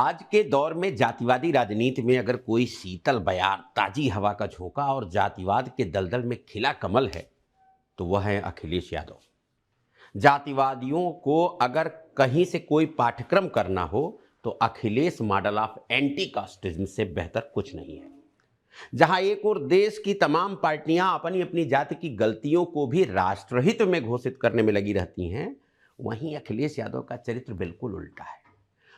आज के दौर में जातिवादी राजनीति में अगर कोई शीतल बयार, ताजी हवा का झोंका और जातिवाद के दलदल में खिला कमल है तो वह है अखिलेश यादव। जातिवादियों को अगर कहीं से कोई पाठ्यक्रम करना हो तो Akhilesh model of anti casteism से बेहतर कुछ नहीं है। जहां एक और देश की तमाम पार्टियां अपनी अपनी जाति की गलतियों को भी राष्ट्रहित में घोषित करने में लगी रहती हैं, वहीं अखिलेश यादव का चरित्र बिल्कुल उल्टा है।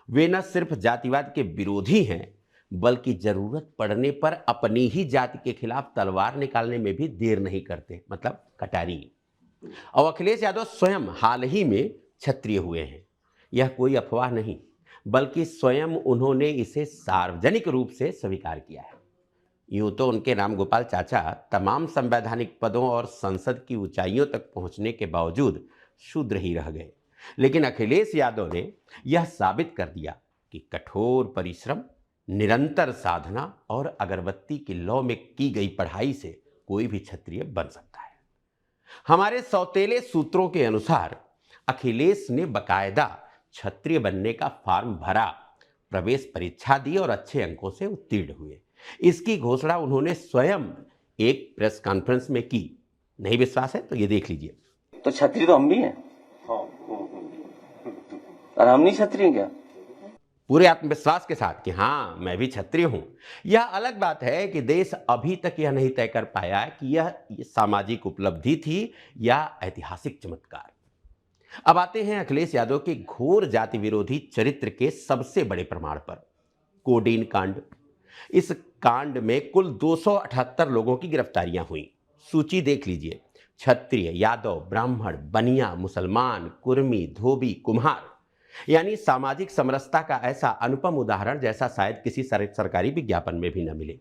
वे न सिर्फ जातिवाद के विरोधी हैं, बल्कि जरूरत पड़ने पर अपनी ही जाति के खिलाफ तलवार निकालने में भी देर नहीं करते, मतलब कटारी। और अखिलेश यादव स्वयं हाल ही में क्षत्रिय हुए हैं। यह कोई अफवाह नहीं, बल्कि स्वयं उन्होंने इसे सार्वजनिक रूप से स्वीकार किया है। यूं तो उनके रामगोपाल चाचा तमाम संवैधानिक पदों और संसद की ऊंचाइयों तक पहुंचने के बावजूद शूद्र ही रह गए, लेकिन अखिलेश यादव ने यह साबित कर दिया कि कठोर परिश्रम, निरंतर साधना और अगरबत्ती की लौ में की गई पढ़ाई से कोई भी क्षत्रिय बन सकता है। हमारे सौतेले सूत्रों के अनुसार अखिलेश ने बकायदा क्षत्रिय बनने का फॉर्म भरा, प्रवेश परीक्षा दी और अच्छे अंकों से उत्तीर्ण हुए। इसकी घोषणा उन्होंने स्वयं एक प्रेस कॉन्फ्रेंस में की। नहीं विश्वास है तो ये देख लीजिए। तो क्षत्रिय तो हम भी हैं। और हम नहीं क्षत्रिय क्या? पूरे आत्मविश्वास के साथ कि हाँ, मैं भी क्षत्रिय हूं। यह अलग बात है कि देश अभी तक यह नहीं तय कर पाया कि यह सामाजिक उपलब्धि थी या ऐतिहासिक चमत्कार। अब आते हैं अखिलेश यादव के घोर जाति विरोधी चरित्र के सबसे बड़े प्रमाण पर, कोडीन कांड। इस कांड में कुल 278 लोगों की गिरफ्तारियां हुई। सूची देख लीजिए। क्षत्रिय, यादव, ब्राह्मण, बनिया, मुसलमान, कुर्मी, धोबी, कुम्हार, यानी सामाजिक समरसता का ऐसा अनुपम उदाहरण जैसा शायद किसी सरकारी विज्ञापन में भी न मिले।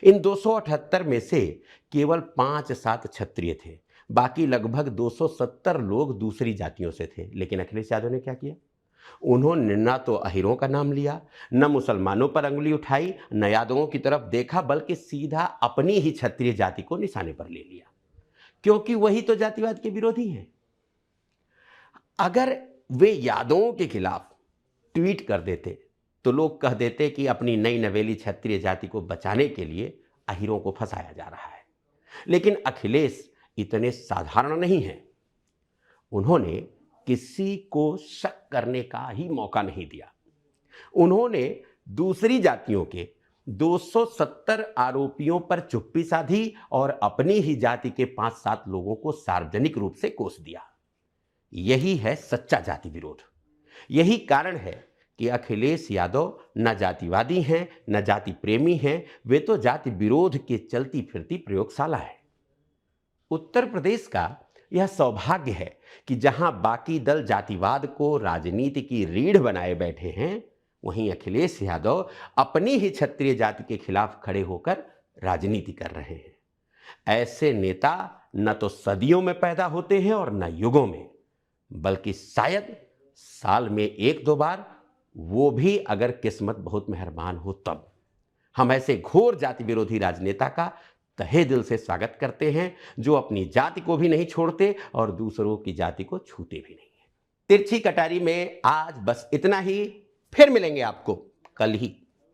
इन 278 में से केवल 5-7 क्षत्रिय थे, बाकी लगभग 270 लोग दूसरी जातियों से थे। लेकिन अखिलेश यादव ने क्या किया? उन्होंने न तो अहीरों का नाम लिया, न मुसलमानों पर अंगुली उठाई, न यादवों की तरफ देखा, बल्कि सीधा अपनी ही क्षत्रिय जाति को निशाने पर ले लिया, क्योंकि वही तो जातिवाद के विरोधी हैं। अगर वे यादवों के खिलाफ ट्वीट कर देते तो लोग कह देते कि अपनी नई नवेली क्षत्रिय जाति को बचाने के लिए अहीरों को फंसाया जा रहा है। लेकिन अखिलेश इतने साधारण नहीं हैं। उन्होंने किसी को शक करने का ही मौका नहीं दिया। उन्होंने दूसरी जातियों के 270 आरोपियों पर चुप्पी साधी और अपनी ही जाति के 5-7 लोगों को सार्वजनिक रूप से कोस दिया। यही है सच्चा जाति विरोध। यही कारण है कि अखिलेश यादव न जातिवादी हैं, न जाति प्रेमी हैं, वे तो जाति विरोध की चलती फिरती प्रयोगशाला है। उत्तर प्रदेश का यह सौभाग्य है कि जहां बाकी दल जातिवाद को राजनीति की रीढ़ बनाए बैठे हैं, वहीं अखिलेश यादव अपनी ही क्षत्रिय जाति के खिलाफ खड़े होकर राजनीति कर रहे हैं। ऐसे नेता न तो सदियों में पैदा होते हैं और न युगों में, बल्कि शायद साल में 1-2 बार, वो भी अगर किस्मत बहुत मेहरबान हो तब। हम ऐसे घोर जाति विरोधी राजनेता का तहे दिल से स्वागत करते हैं, जो अपनी जाति को भी नहीं छोड़ते और दूसरों की जाति को छूते भी नहीं है। तिरछी कटारी में आज बस इतना ही। फिर मिलेंगे आपको कल ही।